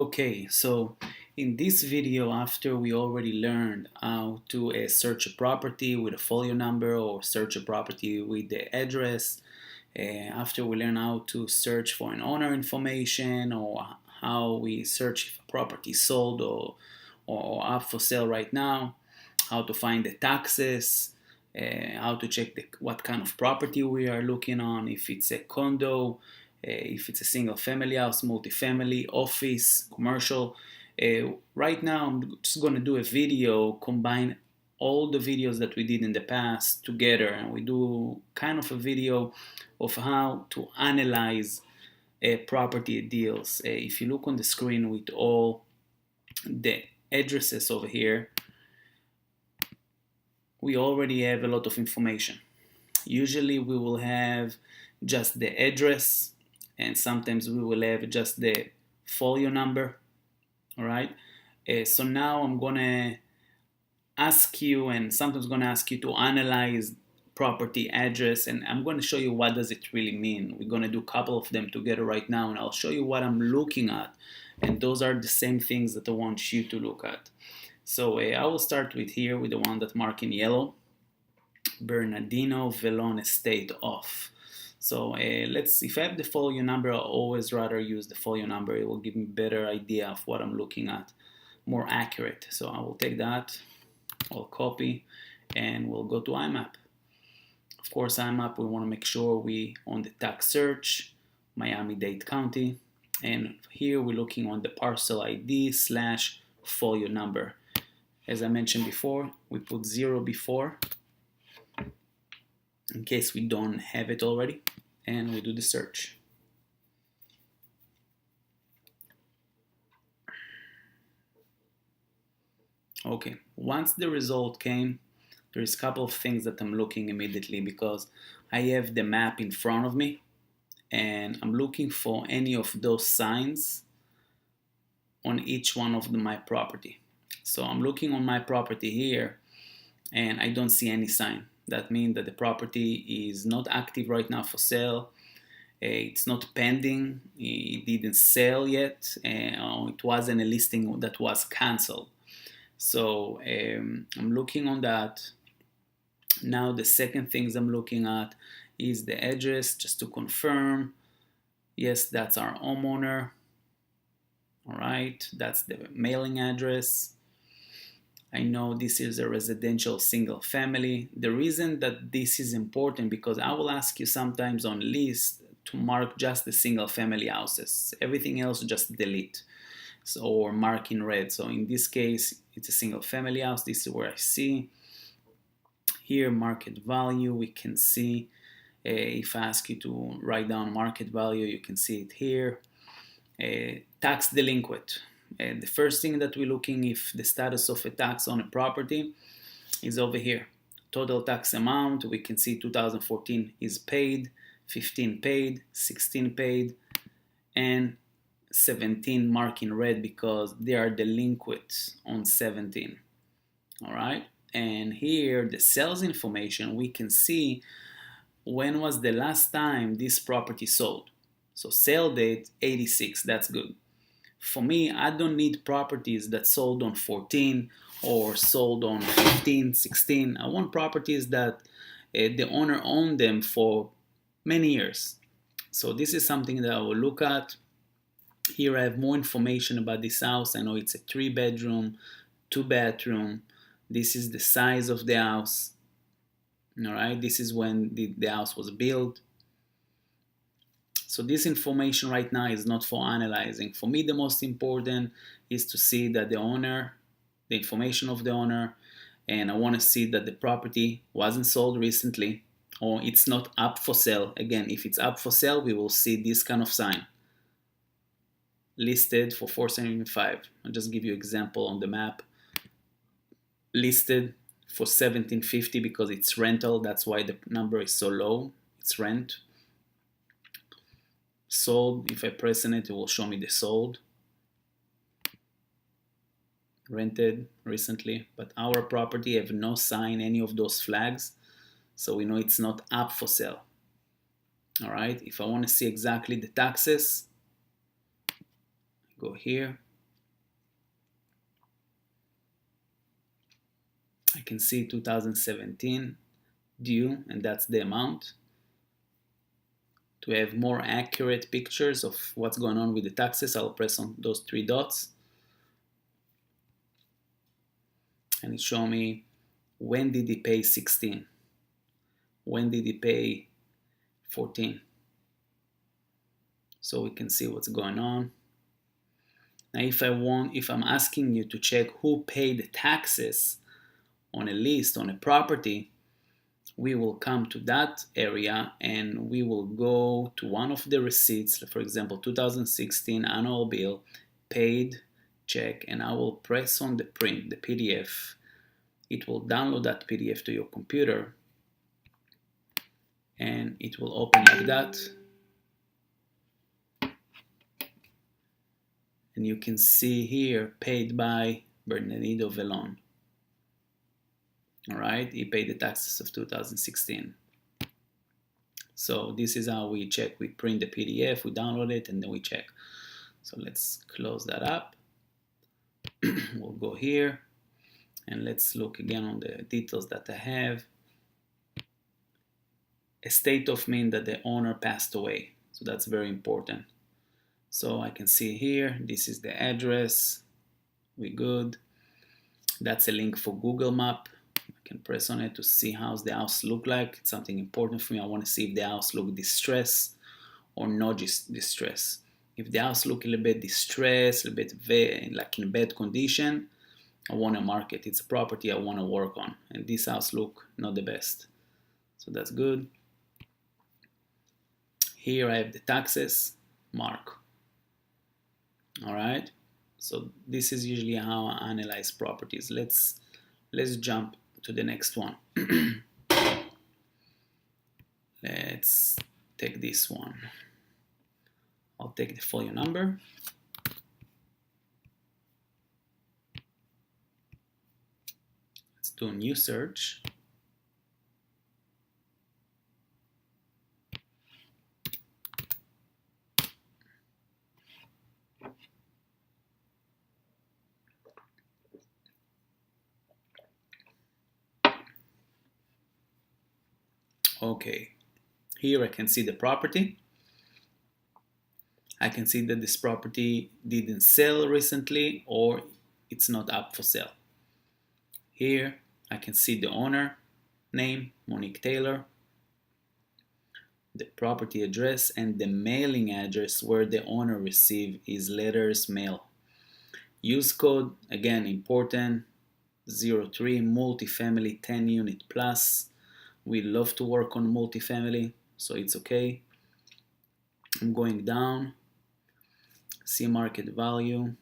Okay, so in this video, after we already learned how to search a property with a folio number or search a property with the address, after we learn how to search for an owner information or how we search if a property is sold or up for sale right now, how to find the taxes, how to check what kind of property we are looking on, if it's a condo, if it's a single family house, multifamily, office, commercial. Right now, I'm just going to do a video, combine all the videos that we did in the past together, and we do kind of a video of how to analyze property deals. If you look on the screen with all the addresses over here, we already have a lot of information. Usually we will have just the address, and sometimes we will have just the folio number. All right. So now I'm gonna ask you, and sometimes gonna ask you to analyze property address, and I'm going to show you what does it really mean. We're going to do a couple of them together right now, and I'll show you what I'm looking at, and those are the same things that I want you to look at. So I will start with here with the one that marked in yellow, Bernardino Velon Estate off. So if I have the folio number, I'll always rather use the folio number. It will give me a better idea of what I'm looking at, more accurate. So I will take that, I'll copy, and we'll go to imapp. Of course, imapp, we want to make sure we on the tax search, Miami-Dade County, and here we're looking on the parcel ID / folio number. As I mentioned before, we put 0 before in case we don't have it already, and we do the search. Okay, once the result came, there's a couple of things that I'm looking immediately because I have the map in front of me and I'm looking for any of those signs on each one of my property. So I'm looking on my property here and I don't see any sign. That means that the property is not active right now for sale. It's not pending. It didn't sell yet. It wasn't a listing that was canceled. So I'm looking on that. Now the second things I'm looking at is the address, just to confirm. Yes, that's our homeowner. All right, that's the mailing address. I know this is a residential single family. The reason that this is important because I will ask you sometimes on list to mark just the single family houses. Everything else just delete. So, or mark in red. So in this case, it's a single family house. This is where I see. Here, market value, we can see. If I ask you to write down market value, you can see it here. Tax delinquent. The first thing that we're looking if the status of a tax on a property is over here. Total tax amount, we can see 2014 is paid, 15 paid, 16 paid, and 17 marked in red because they are delinquent on 17. All right, and here the sales information, we can see when was the last time this property sold. So sale date 86, that's good. For me, I don't need properties that sold on 14 or sold on 15, 16. I want properties that the owner owned them for many years. So this is something that I will look at. Here I have more information about this house. I know it's a 3-bedroom, 2-bathroom. This is the size of the house. All right, this is when the house was built. So this information right now is not for analyzing. For me, the most important is to see that the owner, the information of the owner, and I want to see that the property wasn't sold recently or it's not up for sale. Again, if it's up for sale, we will see this kind of sign. Listed for $475. I'll just give you an example on the map. Listed for $1,750 because it's rental. That's why the number is so low. It's rent. Sold, if I press on it, it will show me the sold. Rented recently, but our property have no sign, any of those flags, so we know it's not up for sale. All right, if I want to see exactly the taxes, go here, can see 2017 due, and that's the amount. To have more accurate pictures of what's going on with the taxes, I'll press on those three dots and it show me when did he pay 16, when did he pay 14, so we can see what's going on. Now if I'm asking you to check who paid the taxes on a list, on a property, we will come to that area and we will go to one of the receipts, for example 2016 annual bill, paid, check, and I will press on the print, the PDF. It will download that PDF to your computer and it will open like that. And you can see here, paid by Bernardino Velon. All right, he paid the taxes of 2016. So this is how we check. We print the PDF, we download it, and then we check. So let's close that up. We'll go here and let's look again on the details that I have. A state of mean that the owner passed away. So that's very important. So I can see here, this is the address. We good. That's a link for Google Map. I can press on it to see how's the house look like. It's something important for me. I want to see if the house look distressed or not distressed. If the house look a little bit distressed, a little bit like in bad condition, I want to mark it. It's a property I want to work on. And this house look not the best. So that's good. Here I have the taxes, mark. All right. So this is usually how I analyze properties. Let's jump to the next one. Let's take this one. I'll take the folio number. Let's do a new search. Okay, here I can see the property. I can see that this property didn't sell recently or it's not up for sale. Here I can see the owner name, Monique Taylor, the property address, and the mailing address where the owner received his letters mail. Use code, again important, 03 multifamily 10 unit plus. We love to work on multifamily, so it's okay. I'm going down, see market value.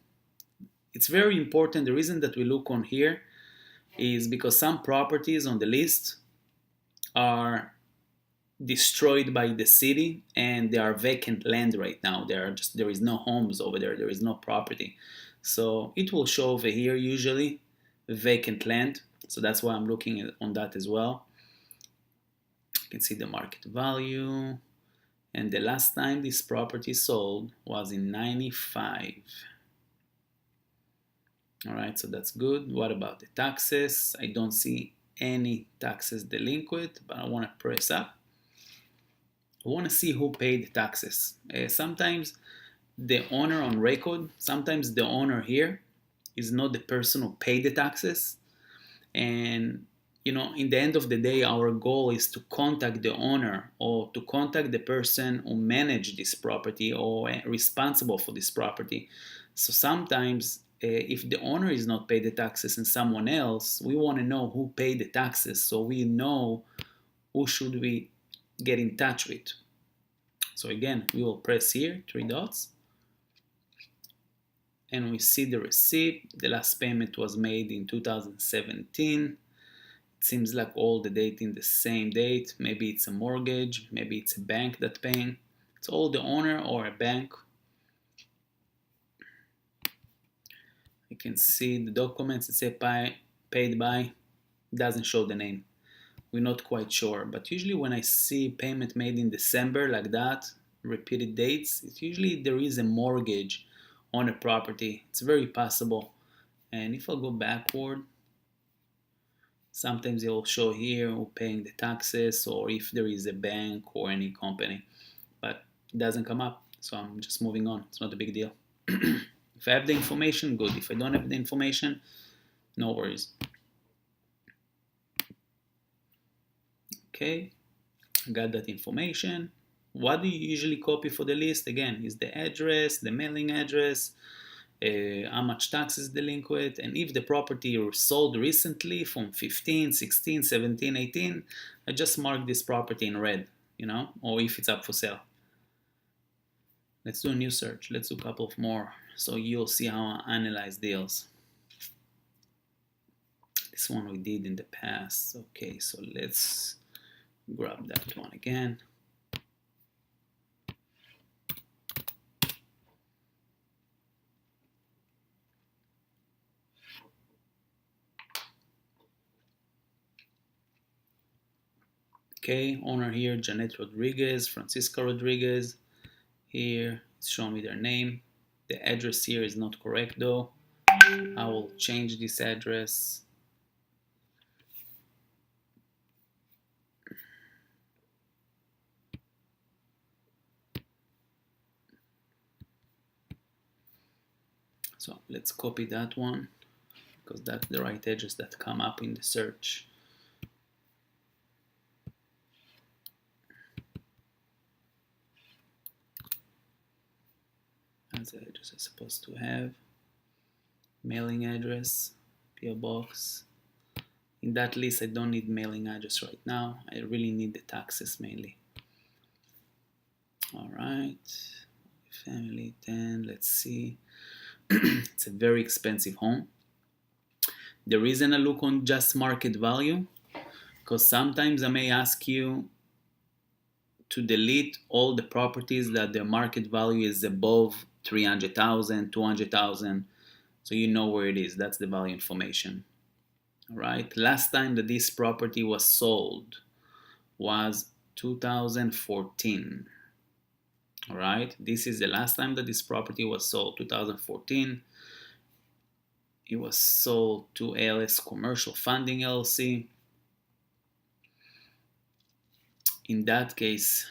It's very important. The reason that we look on here is because some properties on the list are destroyed by the city and they are vacant land right now. There is no homes over there. There is no property. So it will show over here usually vacant land. So that's why I'm looking on that as well. You can see the market value, and the last time this property sold was in 95. All right, so that's good. What about the taxes? I don't see any taxes delinquent, but I want to press up. I want to see who paid the taxes. Sometimes the owner on record, sometimes the owner here is not the person who paid the taxes. And you know, in the end of the day, our goal is to contact the owner or to contact the person who managed this property or responsible for this property. So sometimes if the owner is not paid the taxes and someone else, we want to know who paid the taxes so we know who should we get in touch with. So again, we will press here, three dots, and we see the receipt. The last payment was made in 2017. It seems like all the date in the same date. Maybe it's a mortgage, maybe it's a bank that's paying. It's all the owner or a bank. You can see the documents. It says paid by. It doesn't show the name. We're not quite sure. But usually when I see payment made in December like that, repeated dates, it's usually there is a mortgage on a property. It's very possible. And if I go backward, Sometimes it will show here who paying the taxes or if there is a bank or any company, but it doesn't come up. So I'm just moving on. It's not a big deal. If I have the information, good. If I don't have the information, no worries. Okay, I got that information. What do you usually copy for the list? Again, is the address, the mailing address, how much tax is delinquent, and if the property was sold recently from 15, 16, 17, 18, I just mark this property in red, or if it's up for sale. Let's do a new search. Let's do a couple of more so you'll see how I analyze deals. This one we did in the past. Okay, so let's grab that one again. Okay, owner here, Janet Rodriguez, Francisco Rodriguez. Here, show me their name. The address here is not correct though. I will change this address. So let's copy that one because that's the right address that come up in the search. That's the address I'm supposed to have. Mailing address, PO box. In that list, I don't need mailing address right now. I really need the taxes mainly. All right, family 10. Let's see. It's a very expensive home. The reason I look on just market value, because sometimes I may ask you to delete all the properties that their market value is above 300,000, 200,000, so you know where it is. That's the value information. All right. Last time that this property was sold was 2014. All right. This is the last time that this property was sold, 2014. It was sold to ALS Commercial Funding LLC. In that case,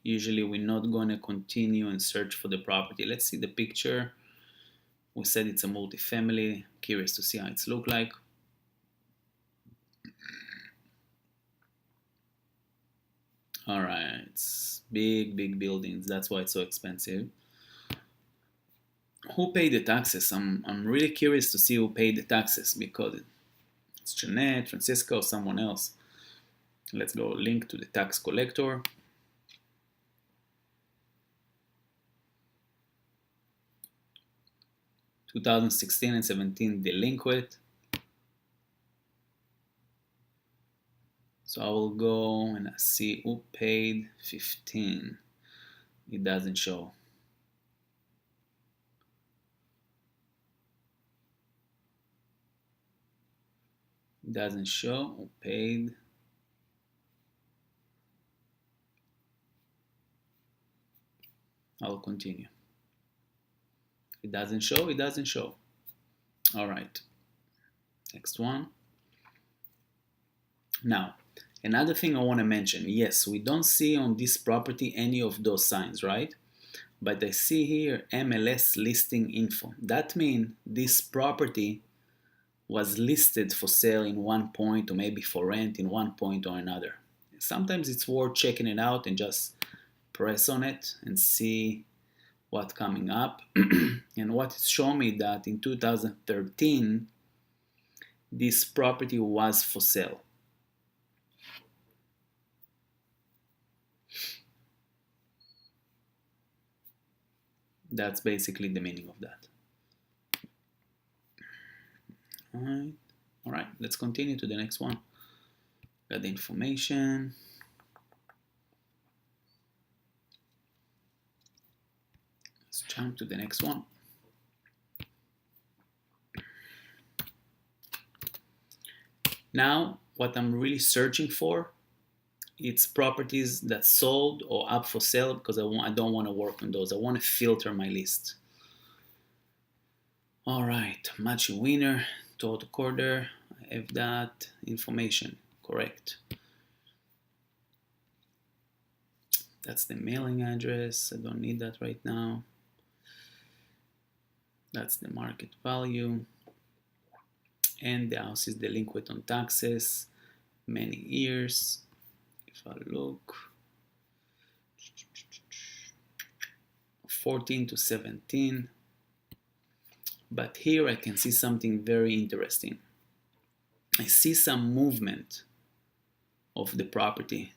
usually we're not going to continue and search for the property. Let's see the picture. We said it's a multifamily. Curious to see how it's look like. All right, it's big buildings. That's why it's so expensive. Who paid the taxes? I'm really curious to see who paid the taxes because it's Jeanette, Francisco, someone else. Let's go link to the tax collector. (2016 and 17) delinquent. So I will go and see who paid 15. It doesn't show. It doesn't show who paid. I'll continue. It doesn't show, it doesn't show. All right. Next one. Now, another thing I want to mention. Yes, we don't see on this property any of those signs, right? But I see here MLS listing info. That means this property was listed for sale in one point or maybe for rent in one point or another. Sometimes it's worth checking it out and just press on it and see what's coming up. And what it's showing me that in 2013 this property was for sale. That's basically the meaning of that. All right, let's continue to the next one. Got the information. Let's jump to the next one. Now, what I'm really searching for, it's properties that sold or up for sale because I don't want to work on those. I want to filter my list. All right, Machi Winner, Total Quarter. have that information correct. That's the mailing address. I don't need that right now. That's the market value. And the house is delinquent on taxes. Many years. If I look, 14 to 17. But here I can see something very interesting. I see some movement of the property.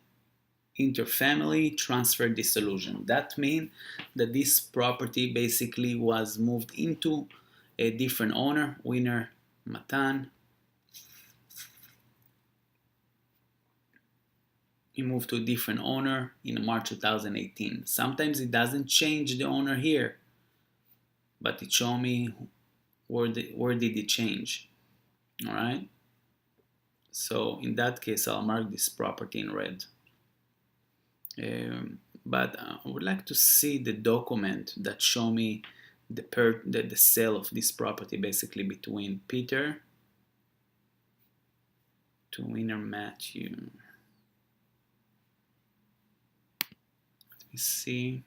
Interfamily transfer dissolution. That means that this property basically was moved into a different owner, winner Matan. He moved to a different owner in March 2018. Sometimes it doesn't change the owner here, but it shows me where did it change. All right. So in that case, I'll mark this property in red. But I would like to see the document that show me the sale of this property, basically between Peter to winner Matthew. Let me see.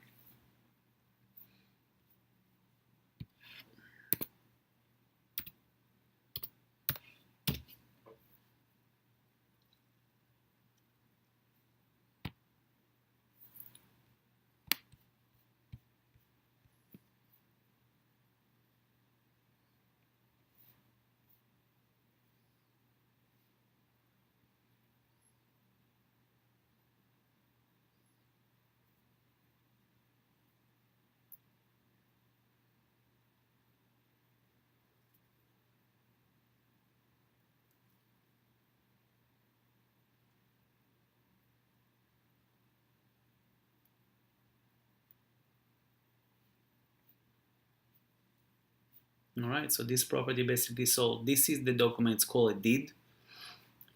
All right, so this property basically sold. This is the document, it's called a deed,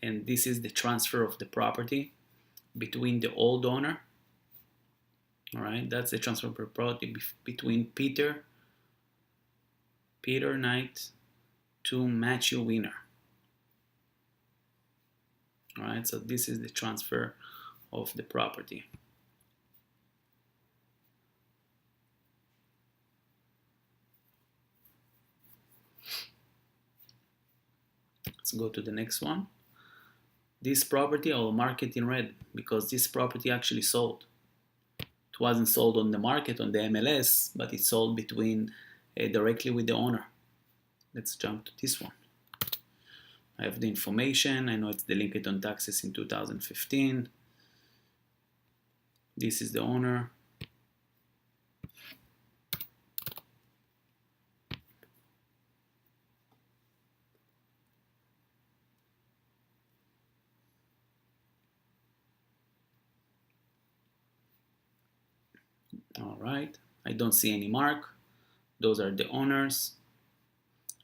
and this is the transfer of the property between the old owner. All right, that's the transfer of the property between Peter Knight to Matthew Winner. All right, so this is the transfer of the property. Let's go to the next one. This property I will mark it in red because this property actually sold. It wasn't sold on the market on the MLS, but it sold directly with the owner. Let's jump to this one. I have the information. I know it's delinquent on taxes in 2015. This is the owner. All right, I don't see any mark. Those are the owners.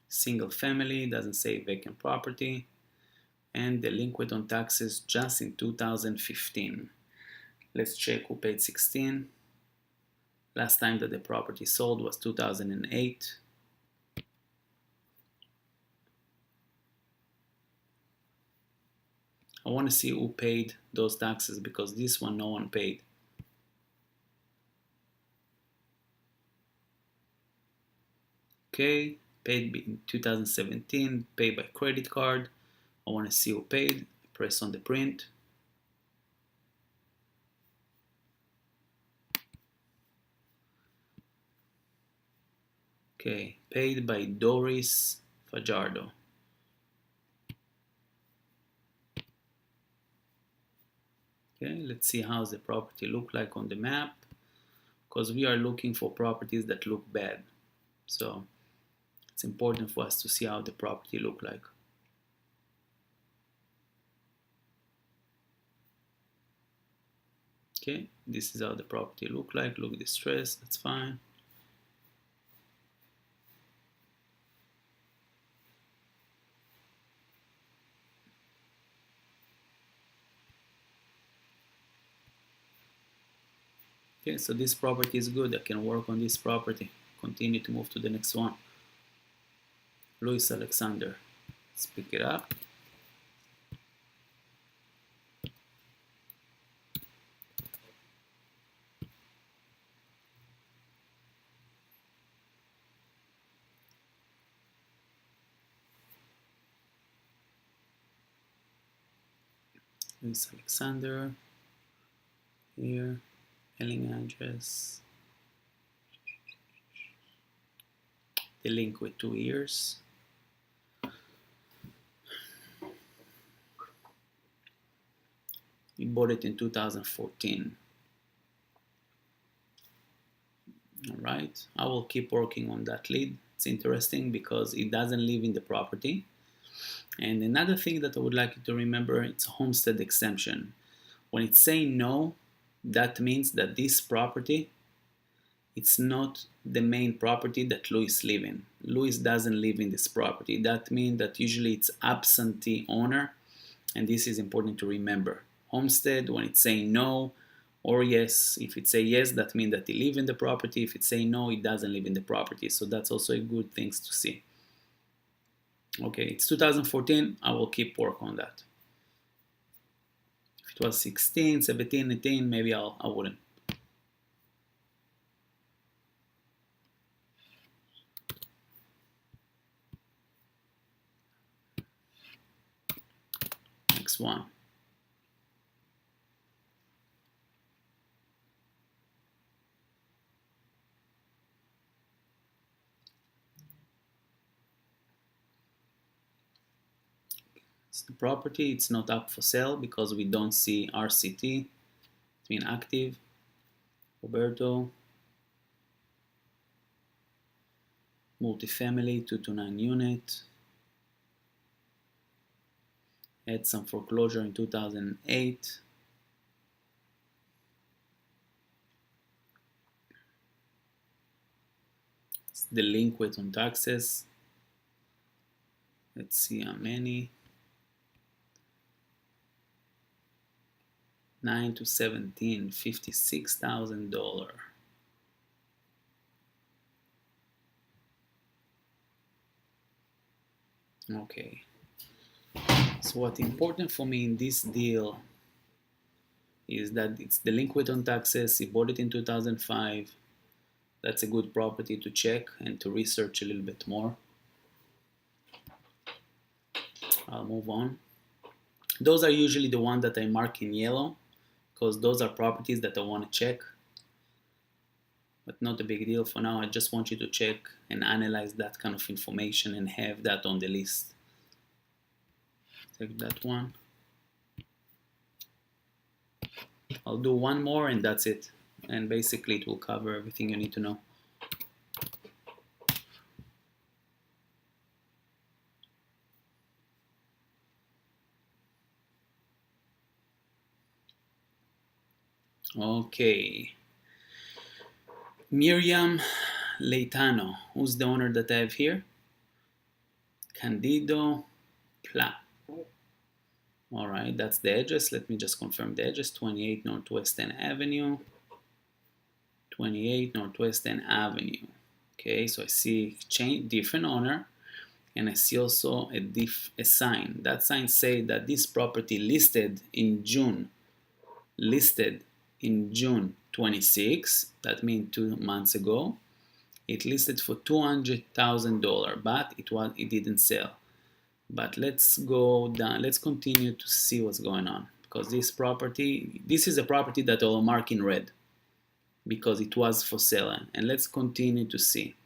Single family, doesn't say vacant property, and delinquent on taxes just in 2015. Let's check who paid 16. Last time that the property sold was 2008. I want to see who paid those taxes because this one no one paid. Okay, paid in 2017, paid by credit card. I want to see who paid. Press on the print. Okay, paid by Doris Fajardo. Okay, let's see how the property look like on the map, because we are looking for properties that look bad. So it's important for us to see how the property look like. Okay, this is how the property look like. Look distressed, that's fine. Okay, so this property is good. I can work on this property. Continue to move to the next one. Louis Alexander. Let's pick it up. Louis Alexander here, mailing address, the link with 2 years. We bought it in 2014. All right, I will keep working on that lead. It's interesting because it doesn't live in the property. And another thing that I would like you to remember, it's a homestead exemption. When it's saying no, that means that this property, it's not the main property that Louis lives in. Louis doesn't live in this property. That means that usually it's absentee owner, and this is important to remember. Homestead, when it's saying no or yes, if it say yes, that means that he lives in the property. If it say no, it doesn't live in the property. So that's also a good thing to see. Okay, it's 2014. I will keep work on that. If it was 16, 17, 18, maybe I wouldn't. Next one. It's the property. It's not up for sale because we don't see RCT. It's been active. Roberto. Multifamily 229 unit. Had some foreclosure in 2008. It's delinquent on taxes. Let's see how many. 9 to 17, $56,000. Okay. So what's important for me in this deal is that it's delinquent on taxes. He bought it in 2005. That's a good property to check and to research a little bit more. I'll move on. Those are usually the ones that I mark in yellow because those are properties that I want to check. But not a big deal for now. I just want you to check and analyze that kind of information and have that on the list. Take that one. I'll do one more and that's it. And basically it will cover everything you need to know. Okay. Miriam Leitano. Who's the owner that I have here? Candido Pla. All right, that's the address. Let me just confirm the address. 28 Northwest End Avenue. 28 Northwest End Avenue. Okay, so I see different owner, and I see also a sign. That sign say that this property listed in June 26. That means 2 months ago. It listed for $200,000, but it didn't sell. But let's go down. Let's continue to see what's going on because this is a property that I'll mark in red because it was for sale. And let's continue to see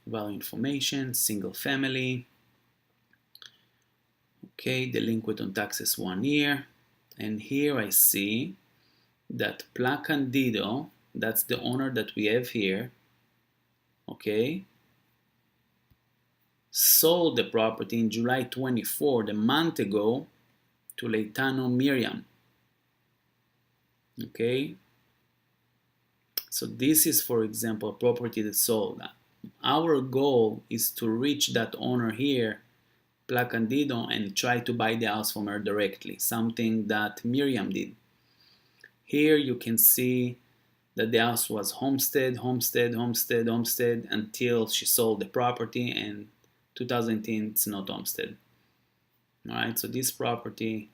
value information, single family. Okay, delinquent on taxes 1 year. And here I see that Pla Candido, that's the owner that we have here, okay, sold the property in July 24, the month ago, to Leitano Miriam. Okay, so this is, for example, a property that sold. Our goal is to reach that owner here, Pla Candido, and try to buy the house from her directly, something that Miriam did. Here you can see that the house was homestead until she sold the property, and 2010 it's not homestead. All right, so this property,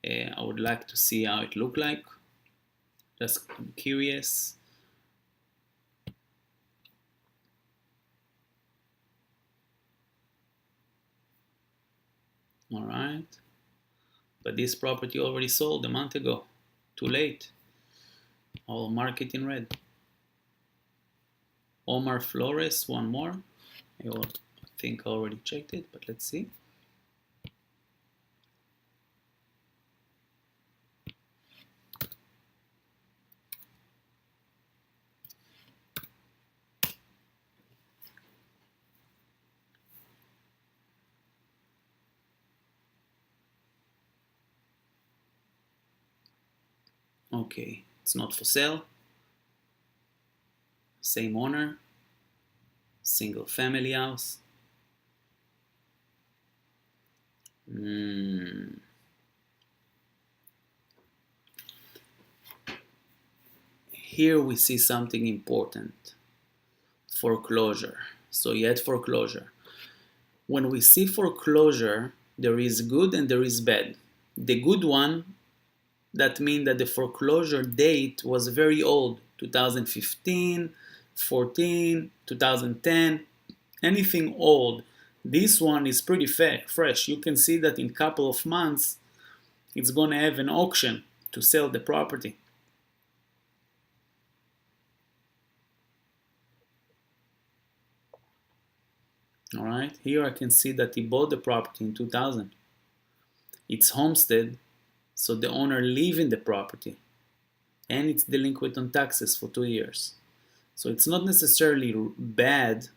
I would like to see how it looked like. Just curious. All right, But this property already sold a month ago. Too late. I'll mark it in red. Omar Flores, one more. I think I already checked it, but let's see. Okay, it's not for sale. Same owner. Single family house. Here we see something important. Foreclosure. So yet foreclosure. When we see foreclosure, there is good and there is bad. The good one, that means that the foreclosure date was very old, 2015, 14, 2010, anything old. This one is pretty fresh. You can see that in a couple of months, it's going to have an auction to sell the property. All right, here I can see that he bought the property in 2000. It's homestead, so the owner live in the property, and it's delinquent on taxes for 2 years. So it's not necessarily bad.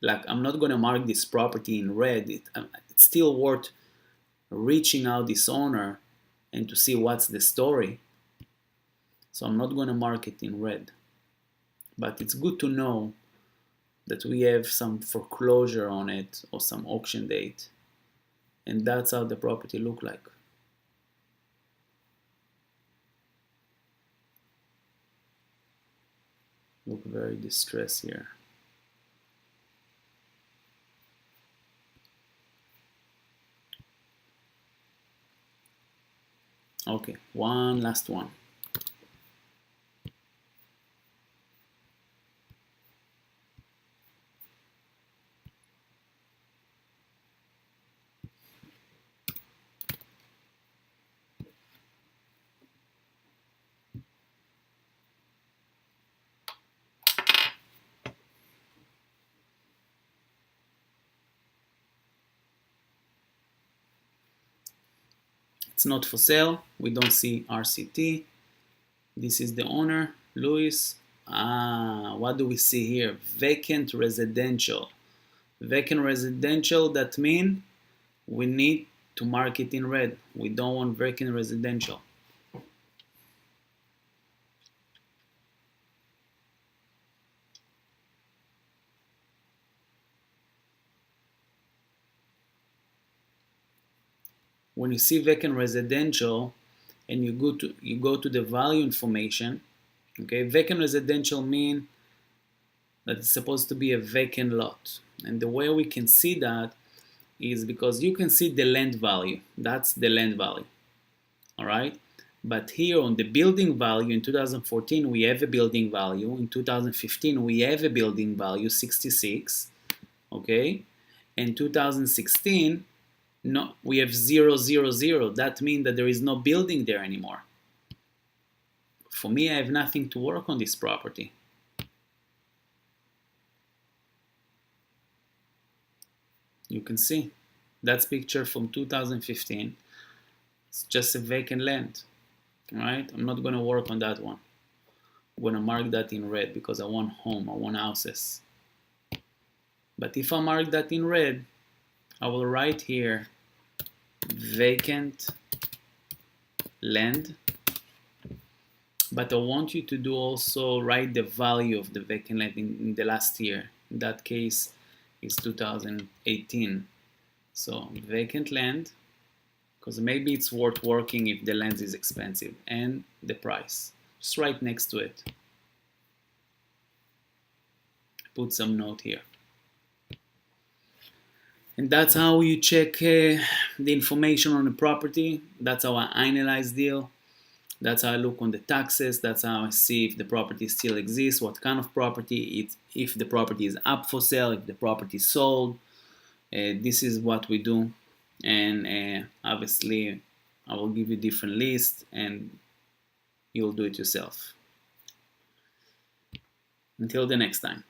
Like, I'm not going to mark this property in red. It's still worth reaching out this owner and to see what's the story. So I'm not going to mark it in red. But it's good to know that we have some foreclosure on it or some auction date. And that's how the property look like. Look very distressed here. Okay, one last one. It's not for sale. We don't see RCT. This is the owner, Louis. What do we see here? Vacant residential. Vacant residential, that means we need to mark it in red. We don't want vacant residential. When you see vacant residential and you go to the value information, okay, vacant residential mean that it's supposed to be a vacant lot. And the way we can see that is because you can see the land value. That's the land value. All right. But here on the building value in 2014, we have a building value. In 2015, we have a building value 66. Okay. In 2016, no, we have 0, 0, 0. That means that there is no building there anymore. For me, I have nothing to work on this property. You can see that's picture from 2015. It's just a vacant land. All right, I'm not going to work on that one. I'm going to mark that in red because I want home, I want houses. But if I mark that in red, I will write here vacant land. But I want you to do also write the value of the vacant land in the last year. In that case, it's 2018. So vacant land, because maybe it's worth working if the land is expensive, and the price. Just write next to it. Put some note here. And that's how you check the information on the property. That's how I analyze deal. That's how I look on the taxes. That's how I see if the property still exists, what kind of property, if the property is up for sale, if the property is sold. This is what we do. And obviously, I will give you different lists and you'll do it yourself. Until the next time.